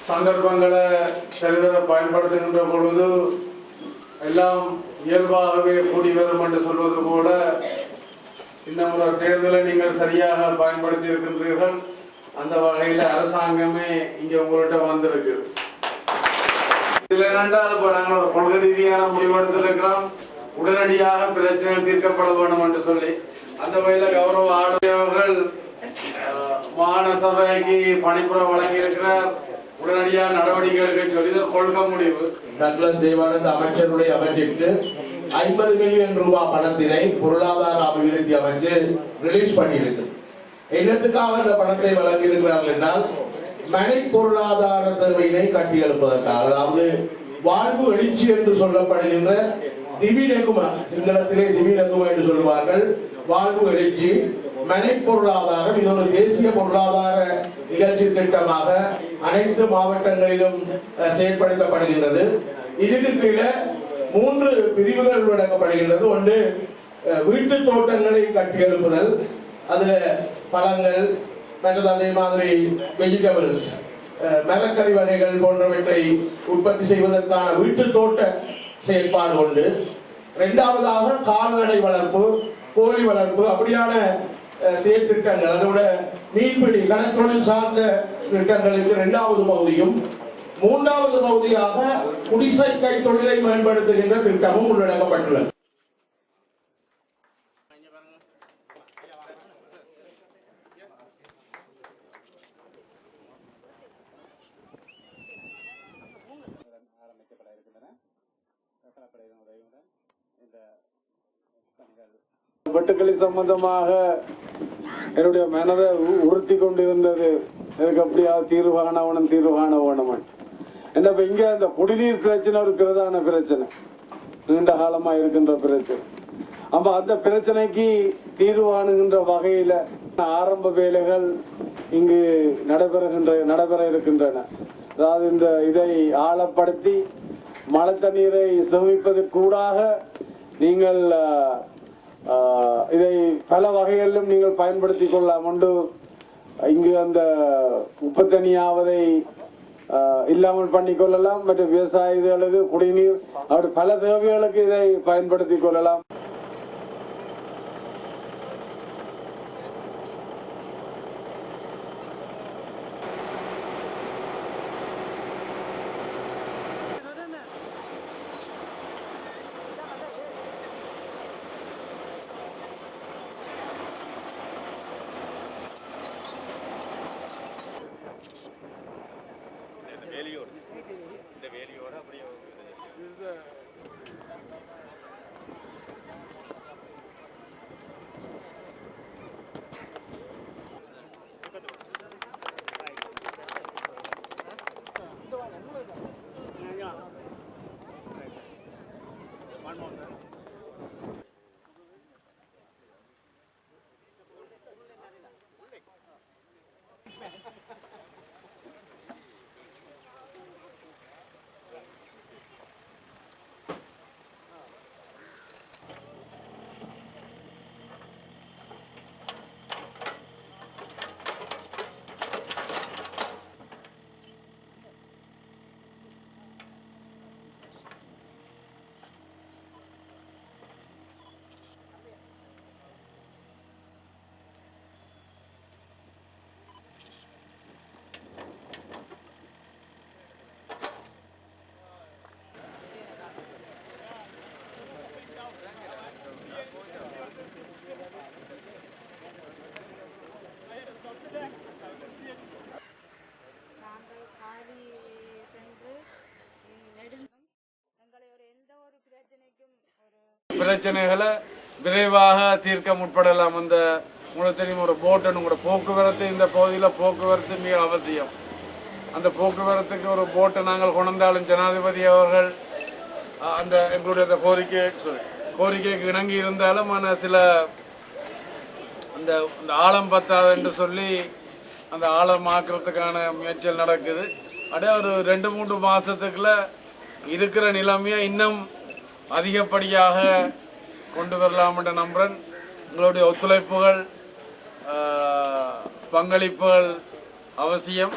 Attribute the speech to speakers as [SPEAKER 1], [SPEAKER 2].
[SPEAKER 1] சந்தர்ப்பங்களை சரிவர பயன்படுத்துகின்ற பொழுது எல்லாம் இயல்பாகவே கூடி வரும் என்று சொல்வது போல இந்த முறை தேர்தலை நீங்கள் சரியாக பயன்படுத்தி இருக்கின்றீர்கள். அந்த வகையில் அரசாங்கமே இங்கே உங்கள்கிட்ட வந்திருக்கு. இதில் என்னென்றால் இப்போ நாங்கள் ஒரு கொள்கை ரீதியான முடிவெடுத்திருக்கிறோம். உடனடியாக பிரச்சனைகள் தீர்க்கப்பட வேண்டும் என்று சொல்லி அந்த வகையில் கௌரவ ஆளுநர் அவர்கள் மாகாண சபைக்கு பணிப்புற வழங்கி இருக்கிறார். உடனடியாக நடவடிக்கை எடுக்க சொல்லி கொள்கை முடிவு.
[SPEAKER 2] டக்ளஸ் தேவானந்த அமைச்சருடைய அமைச்சிற்கு 50 மில்லியன் ரூபாய் பணத்தினை பொருளாதார அபிவிருத்தி அமைச்சு ரிலீஸ் பண்ணியிருக்கு. என்னத்துக்காக அந்த பணத்தை வழங்கி இருக்கிறார்கள் என்றால் மனை பொருளாதார தேவையினை கட்டி எழுப்பதற்காக, அதாவது வாழ்வு எழுச்சி என்று சொல்லப்படுகின்ற திவிநகும, சிங்களத்திலே திவிநகும என்று சொல்வார்கள். வாழ்வு எழுச்சி மனை பொருளாதாரம் இது ஒரு தேசிய பொருளாதார நிகழ்ச்சி திட்டமாக அனைத்து மாவட்டங்களிலும் செயல்படுத்தப்படுகின்றது. இதுக்கு கீழே 3 பிரிவுகள் வழங்கப்படுகின்றது. ஒன்று வீட்டு தோட்டங்களை கட்டி எழுப்புதல், அதுல பழங்கள் மற்றது அதே மாதிரி வெஜிடபிள்ஸ் மரக்கறி வகைகள் போன்றவற்றை உற்பத்தி செய்வதற்கான வீட்டு தோட்ட செயற்பாடு உண்டு. இரண்டாவதாக கால்நடை வளர்ப்பு, கோழி வளர்ப்பு, அப்படியான செயற்திட்டங்கள், அதோட மீன்பிடி கடற்தொழில் சார்ந்த திட்டங்களுக்கு 2வது பகுதியும், 3வது பகுதியாக குடிசை கைத்தொழிலை மேம்படுத்துகின்ற திட்டமும் உள்ளடக்கப்பட்டுள்ளது.
[SPEAKER 1] வெட்டுக்களி சம்பந்தமாக என்னுடைய மனதை உறுத்தி கொண்டிருந்தது. எனக்கு அப்படியா தீர்வு காண வேணும். என்ன இங்க இந்த குடிநீர் பிரச்சனை ஒரு பிரதான பிரச்சனை, நீண்ட காலமா இருக்கின்ற பிரச்சனை. அப்ப அந்த பிரச்சனைக்கு தீர்வு காணுகின்ற வகையில ஆரம்ப வேலைகள் இங்கு நடைபெற இருக்கின்றன. அதாவது இதை ஆழப்படுத்தி மழை தண்ணீரை சேமிப்பதற்கூடாக நீங்கள் இதை பல வகைகளிலும் நீங்கள் பயன்படுத்திக் கொள்ளலாம். ஒன்று இங்கு அந்த உப்பத்தனியாவதை இல்லாமல் பண்ணிக்கொள்ளலாம். மற்றும் விவசாயிகளுக்கு குடிநீர் அப்படி பல தேவைகளுக்கு இதை பயன்படுத்திக் கொள்ளலாம். பிரச்சனைகளை விரைவாக தீர்க்க முற்படலாம். அந்த உங்களுக்கு தெரியும், ஒரு போட்டு கூட போக்குவரத்து, இந்த பகுதியில் போக்குவரத்து மிக அவசியம். அந்த போக்குவரத்துக்கு ஒரு போட்டை நாங்கள் கொண்டாலும் ஜனாதிபதி அவர்கள் அந்த எங்களுடைய கோரிக்கைக்கு இணங்கி இருந்தாலும் சில அந்த ஆழம் பத்தாது என்று சொல்லி அந்த ஆழமாக்குறதுக்கான முயற்சிகள் நடக்குது. அப்படியே ஒரு 2-3 மாசத்துக்குள்ள இருக்கிற நிலைமையை இன்னும் அதிகப்படியாக கொண்டு வரலாம் என்ற நம்புறேன். உங்களுடைய ஒத்துழைப்புகள், பங்களிப்புகள் அவசியம்.